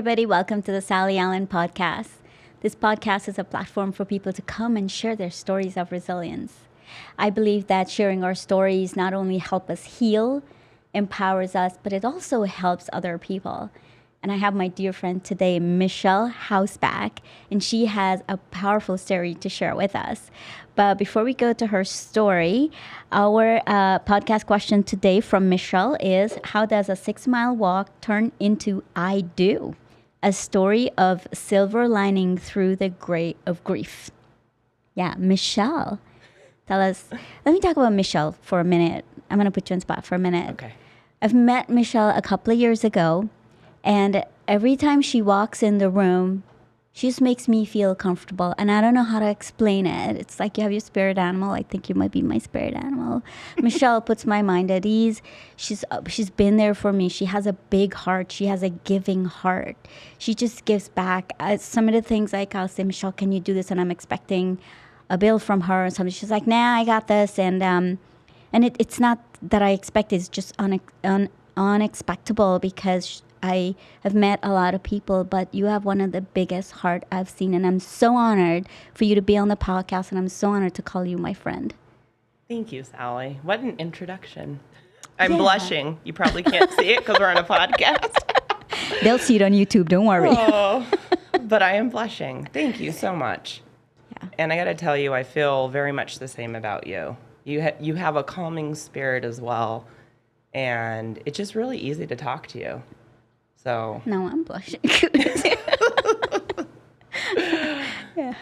everybody. Welcome to the Sally Allen Podcast. This podcast is a platform for people to come and share their stories of resilience. I believe that sharing our stories not only help us heal, empowers us, but it also helps other people. And I have my dear friend today, Michelle Hausbeck, and she has a powerful story to share with us. But before we go to her story, our podcast question today from Michelle is, how does a 6-mile walk turn into I do? A story of silver lining through the gray of grief. Yeah, Michelle, tell us. Let me talk about Michelle for a minute. I'm going to put you on spot for a minute. Okay. I've met Michelle a couple of years ago, and every time she walks in the room, she just makes me feel comfortable. And I don't know how to explain it. It's like you have your spirit animal. I think you might be my spirit animal. Michelle puts my mind at ease. She's been there for me. She has a big heart. She has a giving heart. She just gives back. Some of the things, like I'll say, Michelle, can you do this? And I'm expecting a bill from her or something. She's like, nah, I got this. And it's not that I expect it. It's just unexpectable because I have met a lot of people, but you have one of the biggest heart I've seen. And I'm so honored for you to be on the podcast, and I'm so honored to call you my friend. Thank you, Sally. What an introduction. I'm blushing. You probably can't see it because we're on a podcast. They'll see it on YouTube. Don't worry. Oh, but I am blushing. Thank you so much. Yeah. And I got to tell you, I feel very much the same about you. You have a calming spirit as well, and it's just really easy to talk to you. So No, I'm blushing. Yeah.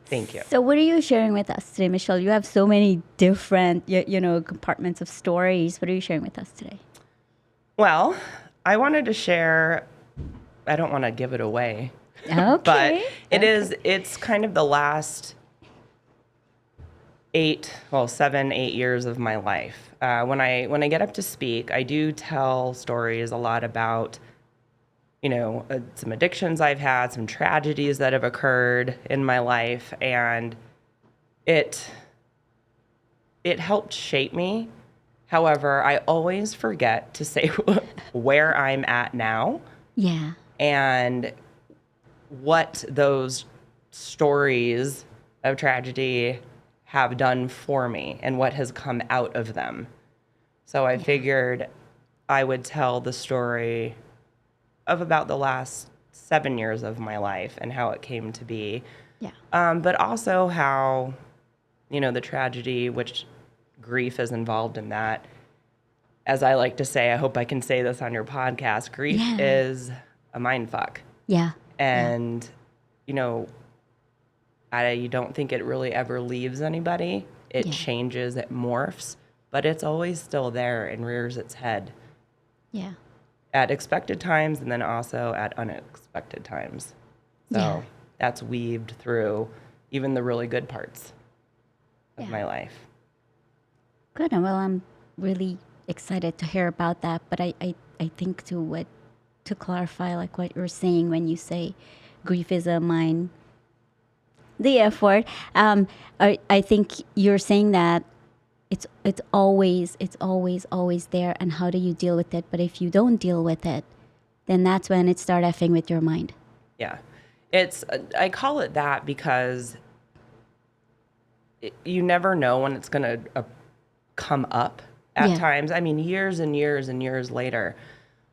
thank you. So what are you sharing with us today, Michelle? You have so many different, compartments of stories. What are you sharing with us today? Well, I wanted to share, I don't want to give it away, Okay. but it's kind of the last 7, 8 years of my life. When I get up to speak, I do tell stories a lot about, some addictions I've had, some tragedies that have occurred in my life, and it helped shape me. However, I always forget to say where I'm at now. Yeah. And what those stories of tragedy have done for me and what has come out of them. So I figured I would tell the story of about the last 7 years of my life and how it came to be. Yeah. But also how, the tragedy, which grief is involved in that. As I like to say, I hope I can say this on your podcast, grief is a mind fuck. Yeah. And, you don't think it really ever leaves anybody. It changes, it morphs, but it's always still there and rears its head. Yeah. At expected times and then also at unexpected times. So that's weaved through even the really good parts of my life. Good. Well, I'm really excited to hear about that. But I think to clarify, like what you're saying when you say grief is a mind, the F word, I think you're saying that it's always there, and how do you deal with it? But if you don't deal with it, then that's when it starts effing with your mind. Yeah. I call it that because you never know when it's going to come up at times. I mean, years and years and years later,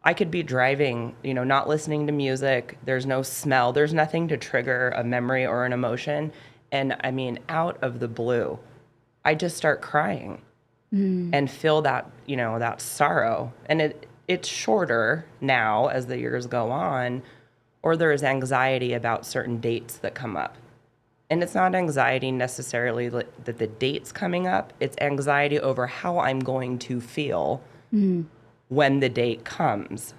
I could be driving, not listening to music. There's no smell. There's nothing to trigger a memory or an emotion. And I mean, out of the blue, I just start crying and feel that, that sorrow. And it's shorter now as the years go on, or there is anxiety about certain dates that come up. And it's not anxiety necessarily that the date's coming up. It's anxiety over how I'm going to feel when the date comes.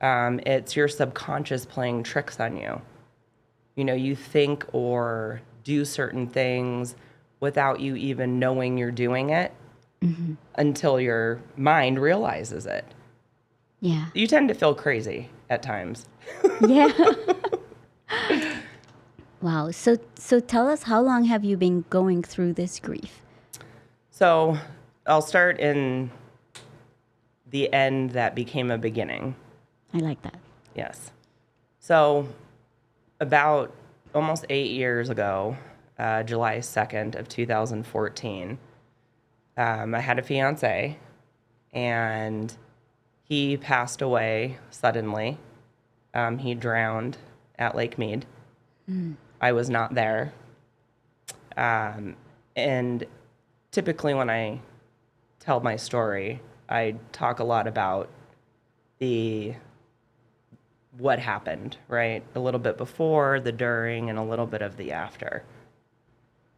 It's your subconscious playing tricks on you. You think or do certain things without you even knowing you're doing it until your mind realizes it. Yeah. You tend to feel crazy at times. Yeah. Wow. So tell us, how long have you been going through this grief? So I'll start in the end that became a beginning. I like that. Yes. So about almost 8 years ago, July 2nd of 2014, I had a fiance, and he passed away suddenly. He drowned at Lake Mead. I was not there. And typically when I tell my story, I talk a lot about what happened, right? A little bit before, the during, and a little bit of the after.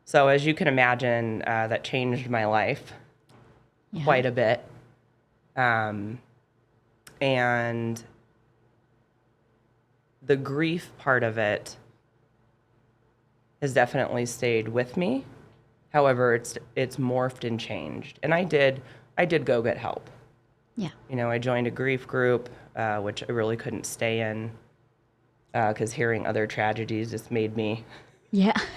So as you can imagine, that changed my life quite a bit. And the grief part of it has definitely stayed with me. However, it's morphed and changed. And I did go get help. Yeah. I joined a grief group, which I really couldn't stay in because hearing other tragedies just made me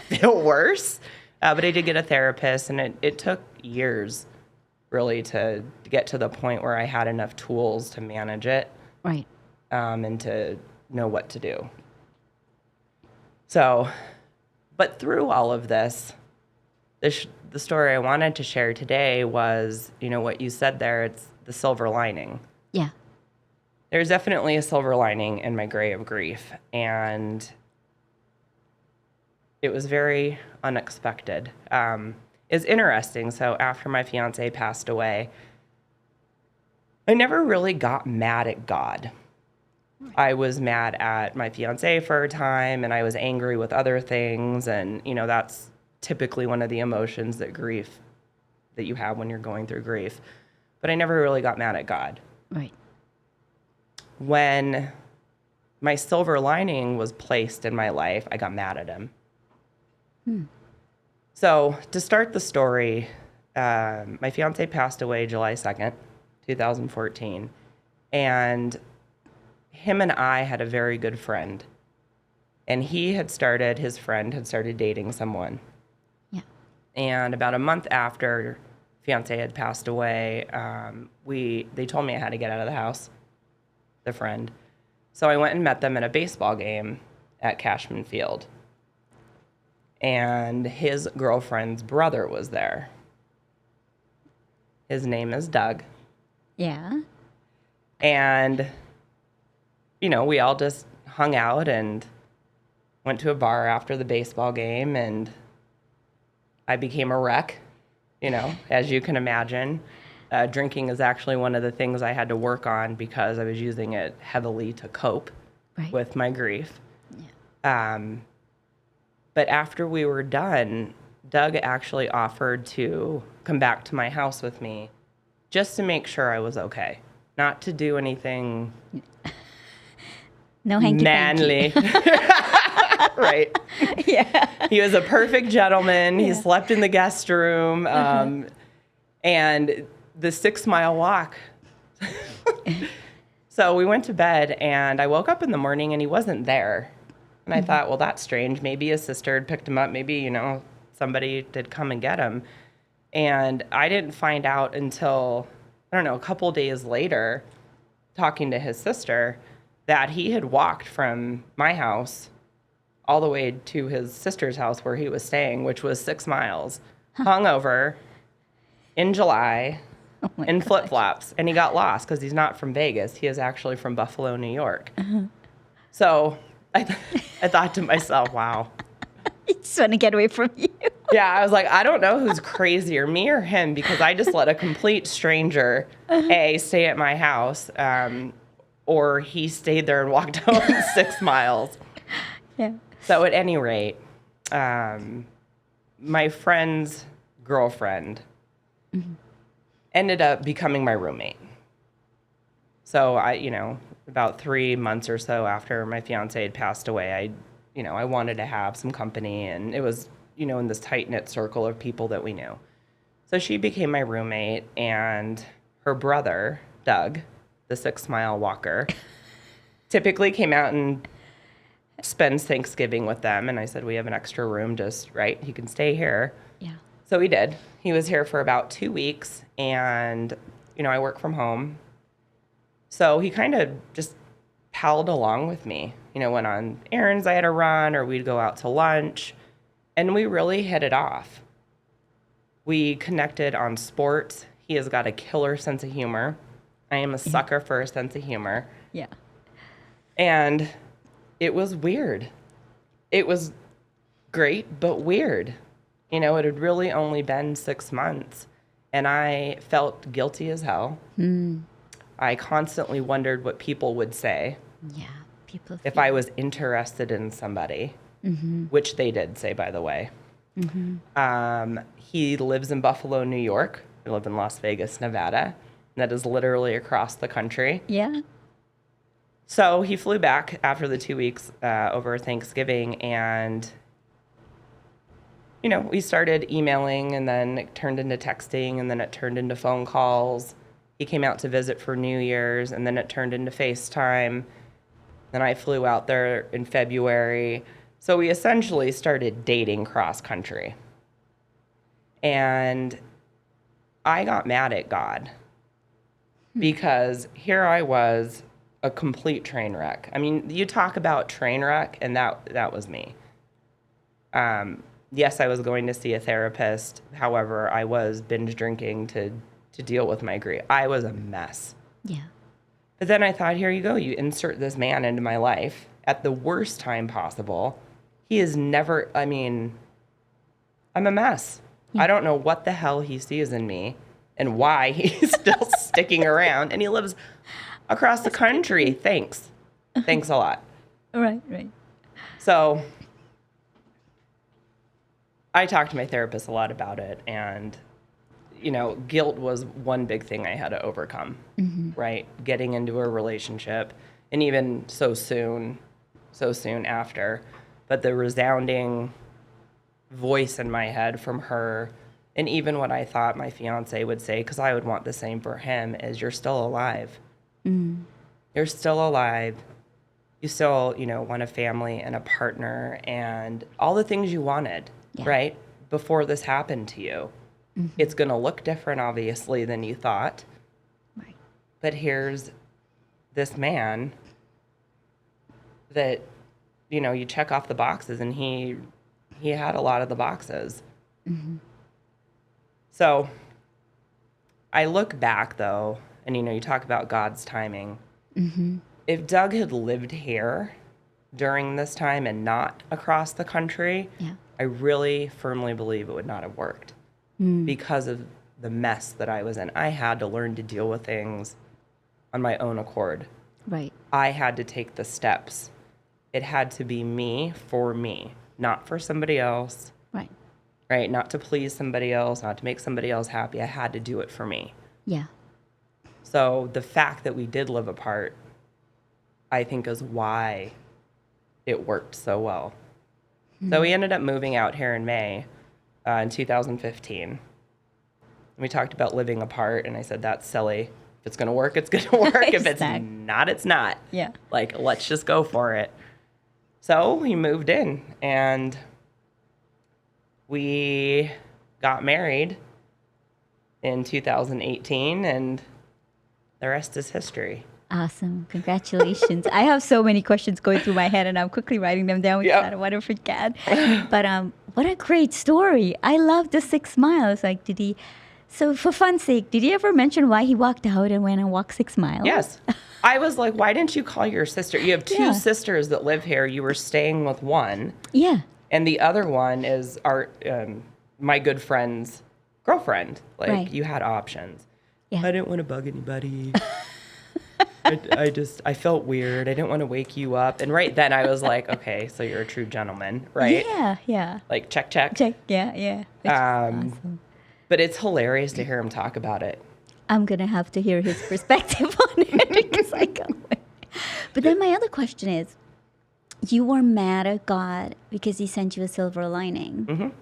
feel worse. But I did get a therapist, and it took years really to get to the point where I had enough tools to manage it. Right. And to know what to do. So, but through all of this, the story I wanted to share today was, what you said there, it's the silver lining. Yeah. There's definitely a silver lining in my gray of grief, and it was very unexpected. It's interesting. So after my fiance passed away, I never really got mad at God. I was mad at my fiance for a time, and I was angry with other things. And, that's typically one of the emotions that you have when you're going through grief. But I never really got mad at God. Right. When my silver lining was placed in my life, I got mad at him. So to start the story, my fiance passed away July 2nd, 2014. And him and I had a very good friend, and his friend had started dating someone. Yeah. And about a month after fiance had passed away, they told me I had to get out of the house, the friend. So I went and met them at a baseball game at Cashman Field. And his girlfriend's brother was there. His name is Doug. Yeah. And we all just hung out and went to a bar after the baseball game, and I became a wreck, as you can imagine. Drinking is actually one of the things I had to work on because I was using it heavily to cope with my grief. Yeah. But after we were done, Doug actually offered to come back to my house with me just to make sure I was okay. Not to do anything no hanky manly. Right. Yeah. He was a perfect gentleman. He slept in the guest room. And the 6-mile walk. So we went to bed, and I woke up in the morning and he wasn't there. And I thought, well, that's strange. Maybe his sister had picked him up. Maybe, somebody did come and get him. And I didn't find out until, a couple days later, talking to his sister, that he had walked from my house all the way to his sister's house where he was staying, which was 6 miles, hungover in July in flip-flops. And he got lost because he's not from Vegas. He is actually from Buffalo, New York. So I thought to myself, wow. I just want to get away from you. Yeah, I was like, I don't know who's crazier, me or him, because I just let a complete stranger, stay at my house, or he stayed there and walked home 6 miles. Yeah. So at any rate, my friend's girlfriend ended up becoming my roommate. So about 3 months or so after my fiance had passed away, I wanted to have some company, and it was, in this tight-knit circle of people that we knew. So she became my roommate, and her brother, Doug, the 6-mile walker, typically came out and spends Thanksgiving with them. And I said, we have an extra room, he can stay here. Yeah. So he did. He was here for about 2 weeks, and, I work from home. So he kind of just held along with me. Went on errands I had to run, or we'd go out to lunch, and we really hit it off. We connected on sports. He has got a killer sense of humor. I am a sucker for a sense of humor. Yeah. And it was weird. It was great, but weird. It had really only been 6 months, and I felt guilty as hell. I constantly wondered what people would say. Yeah, people. If I was interested in somebody, which they did say, by the way. He lives in Buffalo, New York. I live in Las Vegas, Nevada. That is literally across the country. Yeah. So he flew back after the 2 weeks over Thanksgiving, and we started emailing, and then it turned into texting, and then it turned into phone calls. He came out to visit for New Year's, and then it turned into FaceTime. Then I flew out there in February. So we essentially started dating cross country. And I got mad at God because here I was, a complete train wreck. I mean, you talk about train wreck, and that was me. Yes, I was going to see a therapist. However, I was binge drinking to deal with my grief. I was a mess. Yeah. But then I thought, here you go. You insert this man into my life at the worst time possible. He is never, I'm a mess. Yeah. I don't know what the hell he sees in me and why he's still sticking around. And he lives across the country. Thanks a lot. Right. So I talked to my therapist a lot about it, and guilt was one big thing I had to overcome, right? Getting into a relationship, and even so soon after. But the resounding voice in my head from her, and even what I thought my fiance would say, because I would want the same for him, is you're still alive. You're still alive. You still, want a family and a partner and all the things you wanted, right? Before this happened to you. It's going to look different, obviously, than you thought. Right. But here's this man that, you check off the boxes, and he had a lot of the boxes. So I look back, though, and, you talk about God's timing. If Doug had lived here during this time and not across the country, I really firmly believe it would not have worked. Because of the mess that I was in. I had to learn to deal with things on my own accord. Right. I had to take the steps. It had to be me for me, not for somebody else. Right. Right? Not to please somebody else, not to make somebody else happy. I had to do it for me. Yeah. So the fact that we did live apart, I think, is why it worked so well. So we ended up moving out here in May. In 2015. We talked about living apart, and I said, that's silly. If it's going to work, it's going to work. If it's not, it's not. Yeah. Let's just go for it. So we moved in, and we got married in 2018, and the rest is history. Awesome. Congratulations. I have so many questions going through my head, and I'm quickly writing them down because I don't want to forget. But what a great story. I love the 6 miles. So for fun's sake, did he ever mention why he walked out and went and walked 6 miles? Yes. I was like, why didn't you call your sister? You have two sisters that live here. You were staying with one. Yeah. And the other one is my good friend's girlfriend. You had options. Yeah. I didn't want to bug anybody. I felt weird. I didn't want to wake you up. And right then I was like, okay, so you're a true gentleman, right? Yeah. Check. Check, yeah. Awesome. But it's hilarious to hear him talk about it. I'm going to have to hear his perspective on it because I can't wait. But then my other question is, you were mad at God because he sent you a silver lining.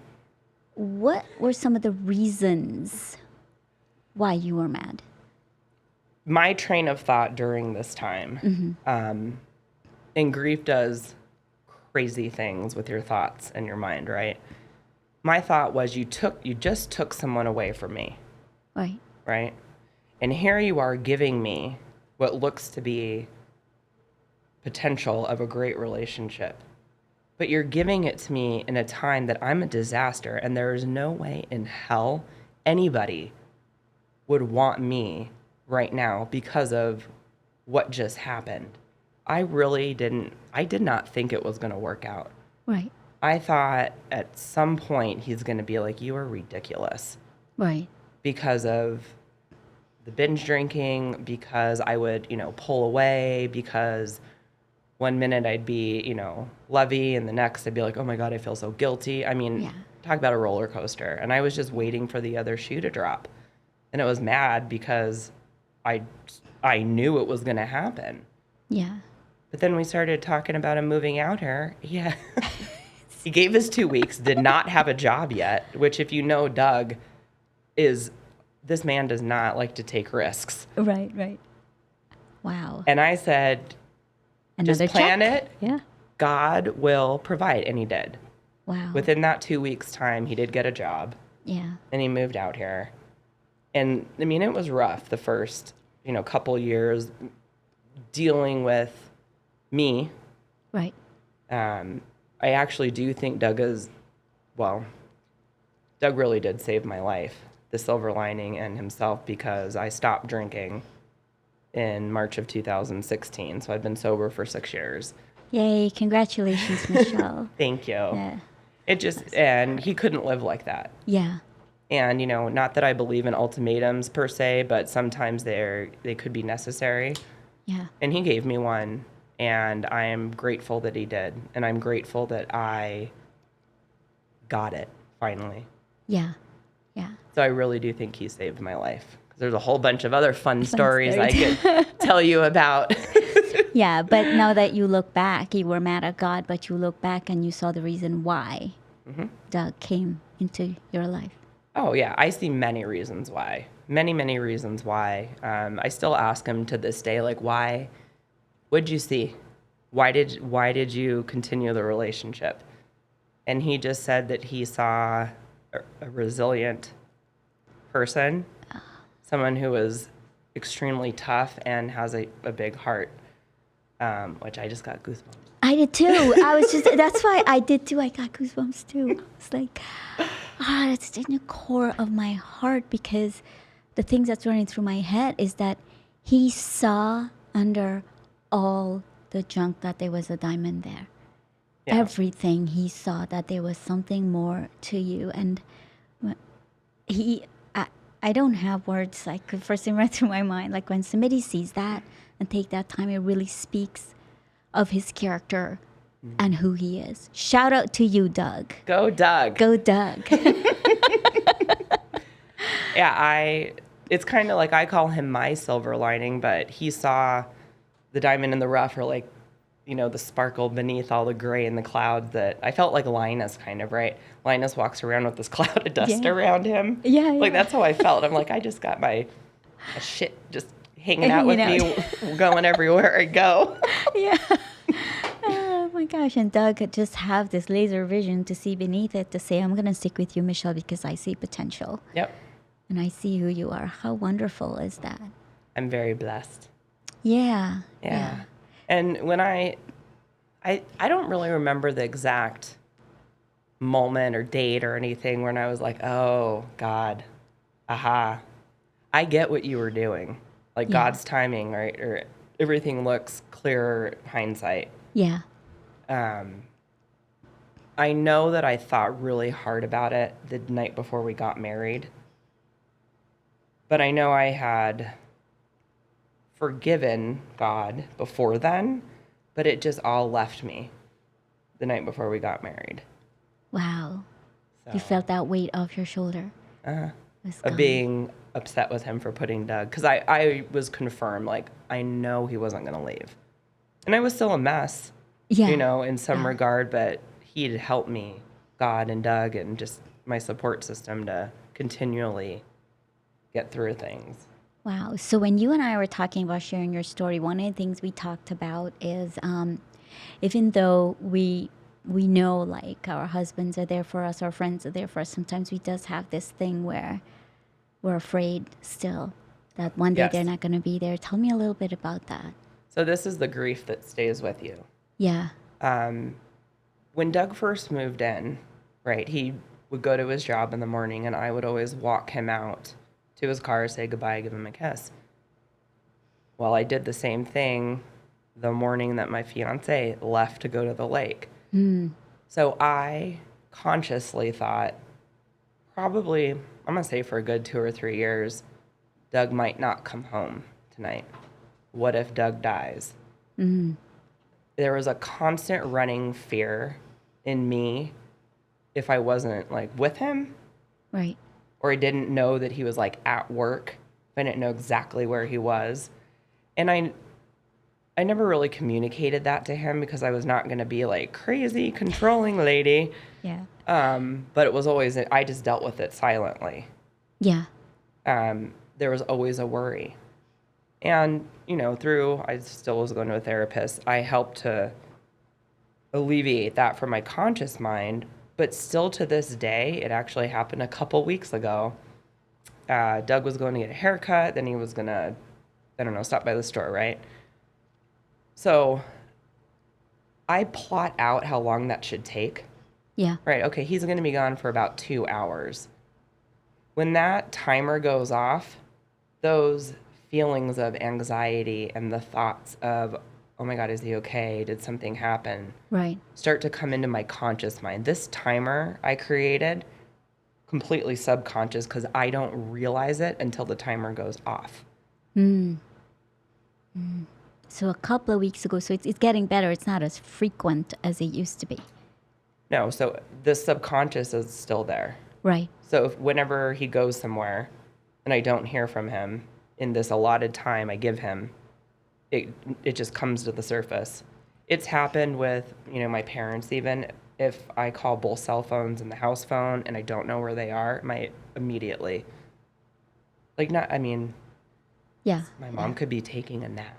What were some of the reasons why you were mad? My train of thought during this time, and grief does crazy things with your thoughts and your mind, right? My thought was you just took someone away from me. Right? And here you are giving me what looks to be potential of a great relationship. But you're giving it to me in a time that I'm a disaster, and there is no way in hell anybody would want me right now because of what just happened. I did not think it was going to work out. Right. I thought at some point he's going to be like, you are ridiculous. Right. Because of the binge drinking, because I would, pull away, because one minute I'd be, lovey, and the next I'd be like, oh my God, I feel so guilty. I mean, talk about a roller coaster. And I was just waiting for the other shoe to drop. And I was mad because I knew it was going to happen. Yeah. But then we started talking about him moving out here. Yeah. He gave us 2 weeks, did not have a job yet, which if you know Doug, this man does not like to take risks. Right, right. Wow. And I said, Another just plan check. it. Yeah. God will provide. And he did. Wow. Within that 2 weeks' time, he did get a job. Yeah. And he moved out here. And I mean, it was rough the first, couple years dealing with me. Right. I actually do think Doug really did save my life, the silver lining and himself, because I stopped drinking in March of 2016. So I've been sober for 6 years. Yay. Congratulations, Michelle. Thank you. Yeah. And he couldn't live like that. Yeah. And, not that I believe in ultimatums per se, but sometimes they could be necessary. Yeah. And he gave me one, and I am grateful that he did. And I'm grateful that I got it finally. Yeah. Yeah. So I really do think he saved my life. There's a whole bunch of other fun stories I could tell you about. Yeah, but now that you look back, you were mad at God, but you look back and you saw the reason why Doug came into your life. Oh, yeah. I see many reasons why. Many, many reasons why. I still ask him to this day, like, why? What'd you see? Why did you continue the relationship? And he just said that he saw a resilient person, someone who was extremely tough and has a big heart, which I just got goosebumps. I did too. That's why I did too. I got goosebumps too. It's like, it's in the core of my heart, because the things that's running through my head is that he saw under all the junk that there was a diamond there. Yeah. Everything, he saw that there was something more to you. And I don't have words. Like, the first thing right through my mind, like when somebody sees that and take that time, it really speaks of his character and who he is. Shout out to you, Doug. Go, Doug. Go, Doug. Yeah, it's kind of like I call him my silver lining, but he saw the diamond in the rough, or like, the sparkle beneath all the gray in the clouds, that I felt like Linus kind of, right? Linus walks around with this cloud of dust around him. Yeah. Like, that's how I felt. I'm like, I just got my shit just hanging out with me, going everywhere I go. Yeah. Oh my gosh. And Doug could just have this laser vision to see beneath it, to say, I'm going to stick with you, Michelle, because I see potential. Yep. And I see who you are. How wonderful is that? I'm very blessed. Yeah. And when I don't really remember the exact moment or date or anything when I was like, oh, God, aha, I get what you were doing. Like, God's timing, right? Or everything looks clearer hindsight. Yeah. I know that I thought really hard about it the night before we got married. But I know I had forgiven God before then, but it just all left me the night before we got married. Wow. So, you felt that weight off your shoulder. Of being upset with him for putting Doug, because I was confirmed, like, I know he wasn't going to leave. And I was still a mess, in some regard, but he'd helped me, God and Doug, and just my support system to continually get through things. Wow. So when you and I were talking about sharing your story, one of the things we talked about is even though we know, like, our husbands are there for us, our friends are there for us, sometimes we just have this thing where we're afraid still that one day they're not going to be there. Tell me a little bit about that. So this is the grief that stays with you. Yeah. When Doug first moved in, right, he would go to his job in the morning, and I would always walk him out to his car, say goodbye, give him a kiss. Well, I did the same thing the morning that my fiance left to go to the lake. So I consciously thought, probably, I'm going to say for a good 2 or 3 years, Doug might not come home tonight. What if Doug dies? There was a constant running fear in me if I wasn't like with him, Right. or I didn't know that he was like at work, if I didn't know exactly where he was. And I never really communicated that to him because I was not going to be like crazy controlling lady. Yeah. But it was always, I just dealt with it silently. Yeah. There was always a worry. And, you know, I still was going to a therapist. I helped to alleviate that from my conscious mind. But still to this day, it actually happened a couple weeks ago. Doug was going to get a haircut. Then he was going to, I don't know, stop by the store, right? So I plot out how long that should take. Yeah. Right, okay, he's going to be gone for about 2 hours. When that timer goes off, those feelings of anxiety and the thoughts of, oh my God, is he okay? Did something happen? Right. Start to come into my conscious mind. This timer I created, completely subconscious, because I don't realize it until the timer goes off. So a couple of weeks ago, so it's getting better. It's not as frequent as it used to be. No, so the subconscious is still there. Right. So whenever he goes somewhere and I don't hear from him in this allotted time I give him, it just comes to the surface. It's happened with, you know, my parents even. If I call both cell phones and the house phone and I don't know where they are, immediately, Yeah. my mom could be taking a nap,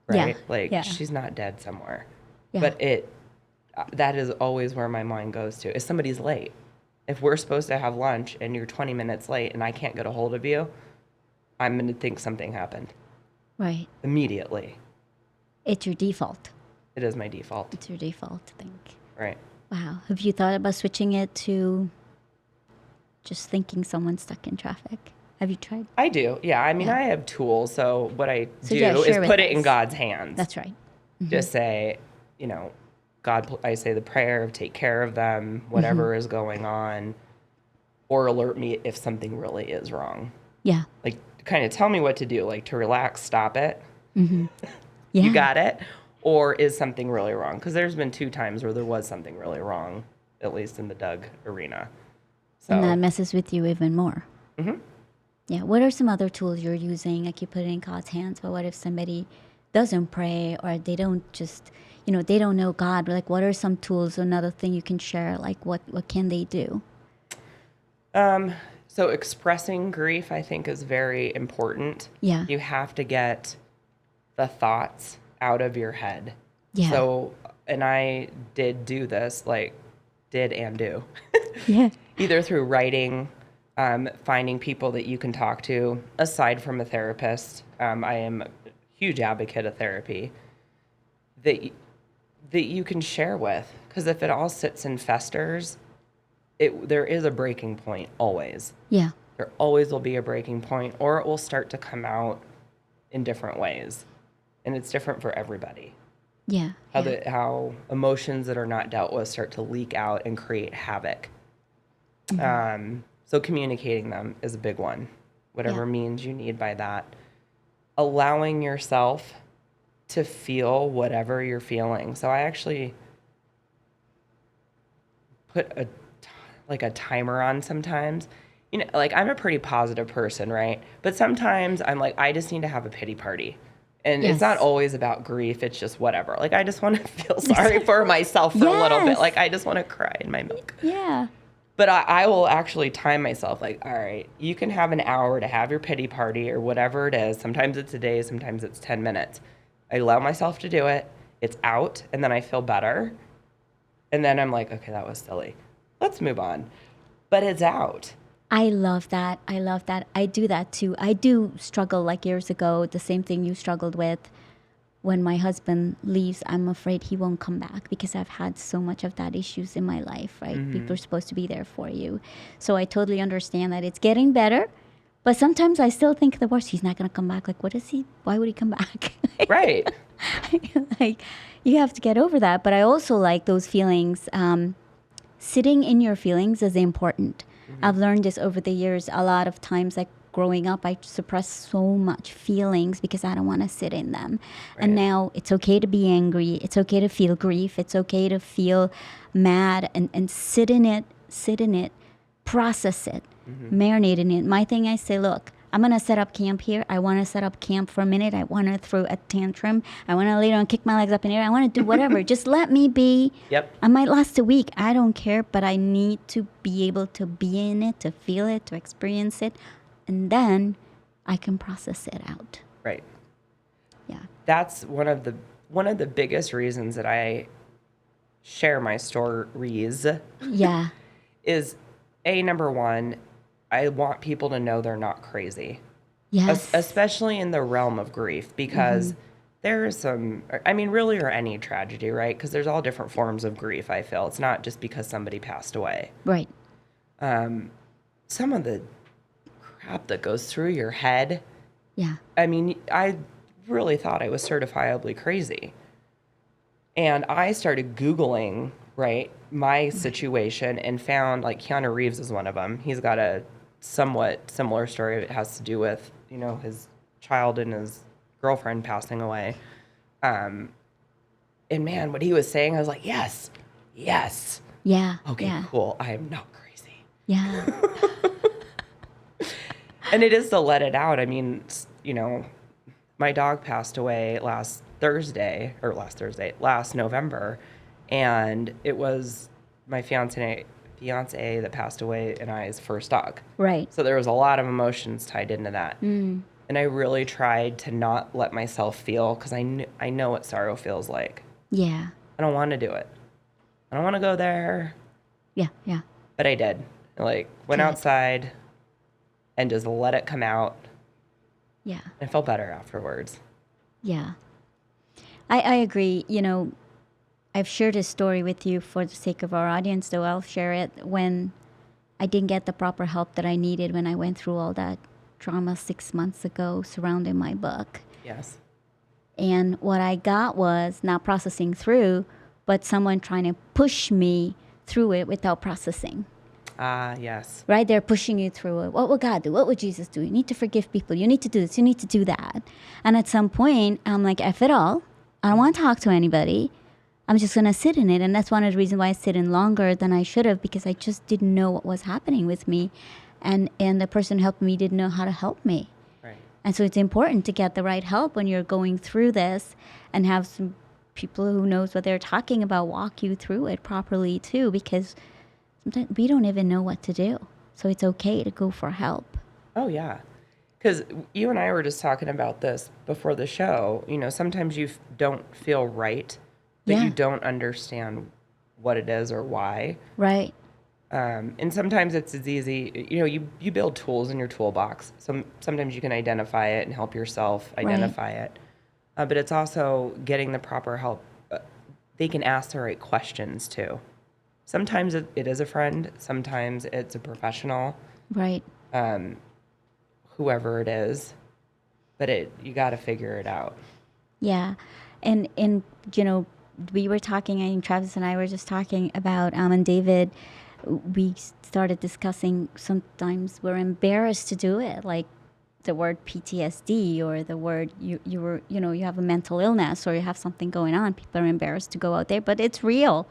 right? Yeah. She's not dead somewhere. Yeah. But that is always where my mind goes to. If somebody's late, if we're supposed to have lunch and you're 20 minutes late and I can't get a hold of you, I'm going to think something happened. Right. Immediately. It's your default. It is my default. It's your default to think. Right. Wow. Have you thought about switching it to just thinking someone's stuck in traffic? Have you tried? I do. Yeah. I mean, Yeah. I have tools. So what I do share is with put it in us. God's hands. That's right. Just say, you know, God, I say the prayer of take care of them, whatever is going on, or alert me if something really is wrong. Yeah. Like, kind of tell me what to do, like to relax, stop it. Yeah. You got it. Or is something really wrong? Because there's been 2 times where there was something really wrong, at least in the Doug arena. So, And that messes with you even more. Yeah. What are some other tools you're using? Like you put it in God's hands, but what if somebody doesn't pray or they don't just, they don't know God? Like, what are some tools? Another thing you can share, like what can they do? So expressing grief, I think, is very important. Yeah. You have to get the thoughts out of your head. Yeah. So, and I did do this, Yeah. either through writing, finding people that you can talk to, aside from a therapist. I am a huge advocate of therapy that you can share with, because if it all sits and festers, there is a breaking point always. Yeah. There always will be a breaking point, or it will start to come out in different ways, and it's different for everybody. Yeah. How emotions that are not dealt with start to leak out and create havoc. So communicating them is a big one, whatever means you need by that. Allowing yourself to feel whatever you're feeling. So I actually put a timer on sometimes. I'm a pretty positive person, right? But sometimes I'm like, I just need to have a pity party. And it's not always about grief. It's just whatever. I just want to feel sorry for myself for a little bit. I just want to cry in my milk. Yeah. But I will actually time myself, all right, you can have an hour to have your pity party or whatever it is. Sometimes it's a day, sometimes it's 10 minutes. I allow myself to do it. It's out, and then I feel better. And then I'm like, okay, that was silly. Let's move on. But it's out. I love that. I do that too. I do struggle, like years ago, the same thing you struggled with. when my husband leaves, I'm afraid he won't come back because I've had so much of that issues in my life, right? People are supposed to be there for you. So I totally understand that it's getting better. But sometimes I still think the worst. He's not going to come back. Like, why would he come back? Right. Like, you have to get over that. But I also like those feelings. Sitting in your feelings is important. I've learned this over the years. A lot of times, like growing up, I suppressed so much feelings because I don't want to sit in them. Right. And now it's okay to be angry. It's okay to feel grief. It's okay to feel mad and sit in it, process it, marinate in it. My thing, I say, look, I'm going to set up camp here. I want to set up camp for a minute. I want to throw a tantrum. I want to lay down and kick my legs up in the air. I want to do whatever. Just let me be. Yep. I might last a week. I don't care, but I need to be able to be in it, to feel it, to experience it. And then I can process it out. Right. Yeah. That's one of the biggest reasons that I share my stories. Yeah. Is number one, I want people to know they're not crazy. Yes. Especially in the realm of grief, because there is some, I mean, really, or any tragedy, right? Because there's all different forms of grief, I feel. It's not just because somebody passed away. Right. Some of the crap that goes through your head. Yeah. I mean, I really thought I was certifiably crazy. And I started Googling, right, my situation and found, like, Keanu Reeves is one of them. He's got a somewhat similar story. It has to do with, you know, his child and his girlfriend passing away. And man, what he was saying, I was like, yes. Yeah. Okay, yeah. cool. I am not crazy. Yeah. And it is to let it out. I mean, you know, my dog passed away last November. And it was my fiance that passed away and I's first dog. Right. So there was a lot of emotions tied into that. And I really tried to not let myself feel, because I know what sorrow feels like. Yeah. I don't want to do it. I don't want to go there. Yeah. Yeah. But I did. Like, went outside and just let it come out. Yeah. I felt better afterwards. Yeah. I agree. You know, I've shared this story with you for the sake of our audience, though I'll share it. When I didn't get the proper help that I needed when I went through all that trauma 6 months ago surrounding my book. Yes. And what I got was not processing through, but someone trying to push me through it without processing. Yes. Right? They're pushing you through it. What would God do? What would Jesus do? You need to forgive people. You need to do this. You need to do that. And at some point, I'm like, F it all. I don't want to talk to anybody. I'm just going to sit in it. And that's one of the reasons why I sit in longer than I should have, because I just didn't know what was happening with me. And the person who helped me didn't know how to help me. Right. And so it's important to get the right help when you're going through this, and have some people who knows what they're talking about walk you through it properly too, because sometimes we don't even know what to do. So it's okay to go for help. Oh, yeah. Because you and I were just talking about this before the show. You know, sometimes you don't feel right, but you don't understand what it is or why. Right. And sometimes it's as easy, you know, you build tools in your toolbox. Sometimes you can identify it and help yourself identify it. But it's also getting the proper help. They can ask the right questions too. Sometimes it is a friend. Sometimes it's a professional. Right. Whoever it is. But you got to figure it out. Yeah. And you know, we were talking, I think Travis and I were just talking about, and David, we started discussing sometimes we're embarrassed to do it, like the word PTSD or the word you have a mental illness or you have something going on. People are embarrassed to go out there, but it's real.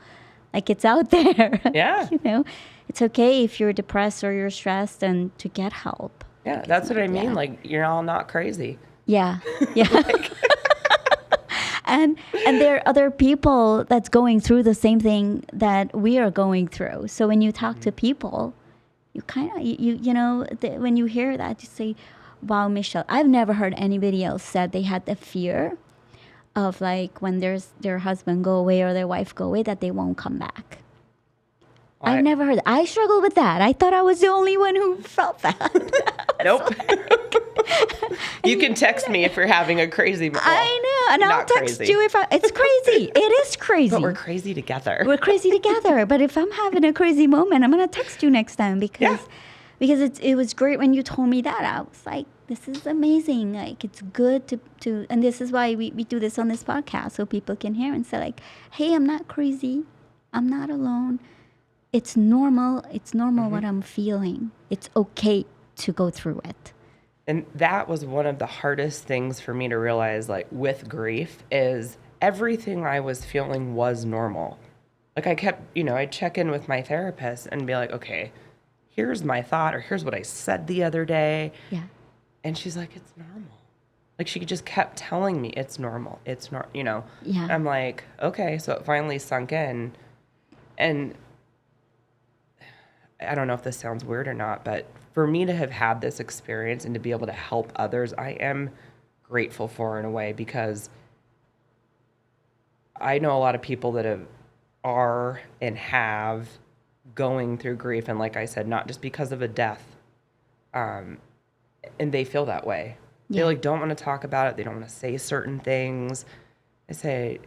Like, it's out there. Yeah. You know, it's okay if you're depressed or you're stressed and to get help. Yeah, that's what I mean. Like, you're all not crazy. Yeah. Yeah. And there are other people that's going through the same thing that we are going through. So when you talk to people, you kind of, you know, when you hear that, you say, wow, Michelle, I've never heard anybody else said they had the fear of, like, when their husband go away or their wife go away, that they won't come back. I've never heard that. I struggle with that. I thought I was the only one who felt that. Nope. You can text me if you're having a crazy moment. I know, and I'll text you if it's crazy. It is crazy. But we're crazy together. We're crazy together. But if I'm having a crazy moment, I'm gonna text you next time because it was great when you told me that. I was like, this is amazing. Like, it's good to and this is why we do this on this podcast, so people can hear and say like, hey, I'm not crazy. I'm not alone. It's normal. It's normal what I'm feeling. It's okay to go through it. And that was one of the hardest things for me to realize, like, with grief, is everything I was feeling was normal. Like, I kept, I'd check in with my therapist and be like, okay, here's my thought, or here's what I said the other day. Yeah. And she's like, it's normal. Like, she just kept telling me it's normal. It's Yeah. I'm like, okay. So it finally sunk in. And I don't know if this sounds weird or not, but for me to have had this experience and to be able to help others, I am grateful for in a way, because I know a lot of people that are and have going through grief. And like I said, not just because of a death. And they feel that way. Yeah. They like don't want to talk about it. They don't want to say certain things. I say,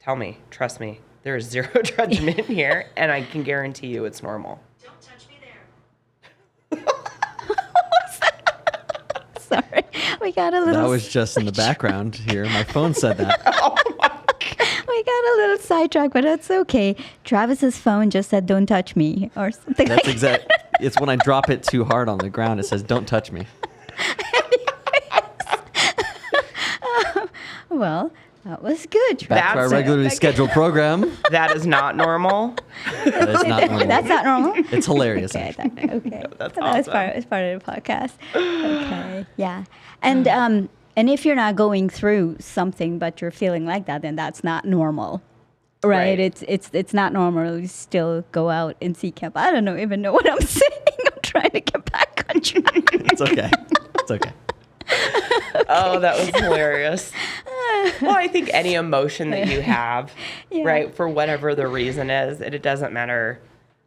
tell me, trust me. There is zero judgment here, and I can guarantee you it's normal. Don't touch me there. Sorry, we got a little. That was just in the background here. My phone said that. We got a little sidetracked, but that's okay. Travis's phone just said, "Don't touch me," or something. That's like exact. It's when I drop it too hard on the ground. It says, "Don't touch me." Well, that was good. Travis. Back to our regularly scheduled program. That is not normal. That is not normal. That's not normal. It's hilarious. Okay, okay. No, that's That was awesome. part of the podcast. Okay, yeah, and if you're not going through something but you're feeling like that, then that's not normal, right? It's not normal. You still go out and seek help. I don't even know what I'm saying. I'm trying to get back on track. It's okay. It's okay. Oh, that was hilarious. Well, I think any emotion that you have, right, for whatever the reason is, it doesn't matter.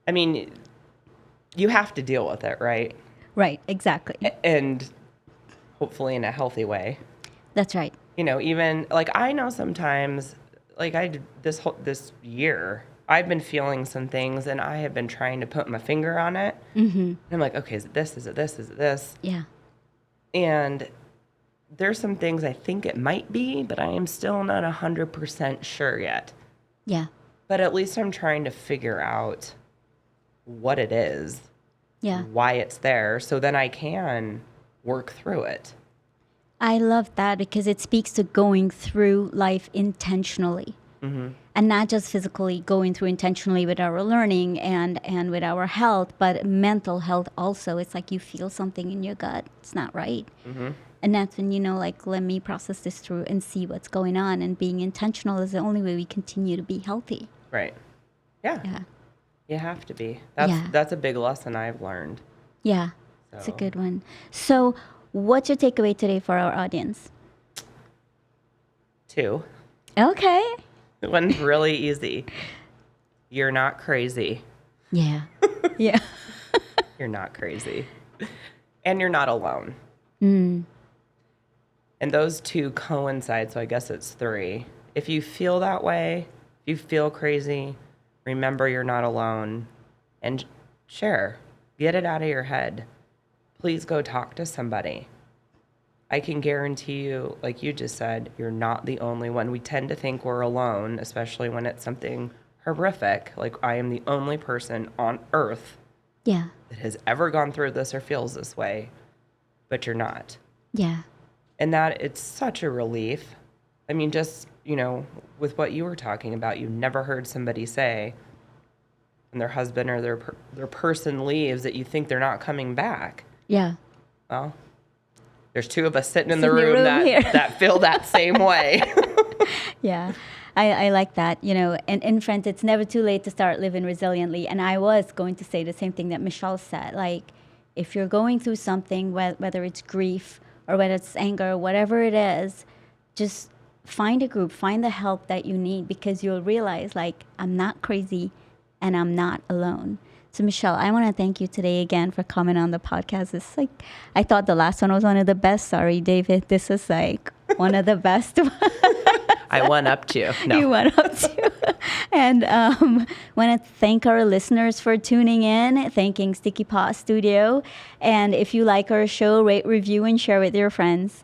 I mean, you have to deal with it, right? Right, exactly. And hopefully in a healthy way. That's right. Even like I know sometimes, like this year, I've been feeling some things, and I have been trying to put my finger on it. Mm-hmm. And I'm like, okay, is it this? Is it this? Is it this? Yeah. And there's some things I think it might be, but I am still not 100% sure yet. Yeah. But at least I'm trying to figure out what it is, why it's there, so then I can work through it. I love that because it speaks to going through life intentionally. Mm-hmm. And not just physically going through intentionally with our learning and with our health, but mental health also. It's like you feel something in your gut. It's not right. Mm-hmm. And that's when, let me process this through and see what's going on. And being intentional is the only way we continue to be healthy. Right. Yeah. Yeah. You have to be. That's a big lesson I've learned. Yeah. It's a good one. So what's your takeaway today for our audience? 2. Okay. One's really easy. You're not crazy. Yeah. Yeah. You're not crazy. And you're not alone. Mm. And those 2 coincide, so I guess it's 3. If you feel that way, if you feel crazy, remember you're not alone, and share. Get it out of your head. Please go talk to somebody. I can guarantee you, like you just said, you're not the only one. We tend to think we're alone, especially when it's something horrific. Like, I am the only person on earth that has ever gone through this or feels this way, but you're not. Yeah. And that it's such a relief. I mean, just, with what you were talking about, you never heard somebody say when their husband or their person leaves that you think they're not coming back. Yeah. Well, there's 2 of us sitting in the room that feel that same way. Yeah. I like that, and friends, it's never too late to start living resiliently. And I was going to say the same thing that Michelle said. Like, if you're going through something, whether it's grief or whether it's anger, whatever it is, just find a group, find the help that you need, because you'll realize, like, I'm not crazy and I'm not alone. So Michelle, I want to thank you today again for coming on the podcast. It's like, I thought the last one was one of the best. Sorry, David. This is like one of the best. I went up to. No. You went up to. And want to thank our listeners for tuning in, thanking Sticky Paw Studio. And if you like our show, rate, review, and share with your friends.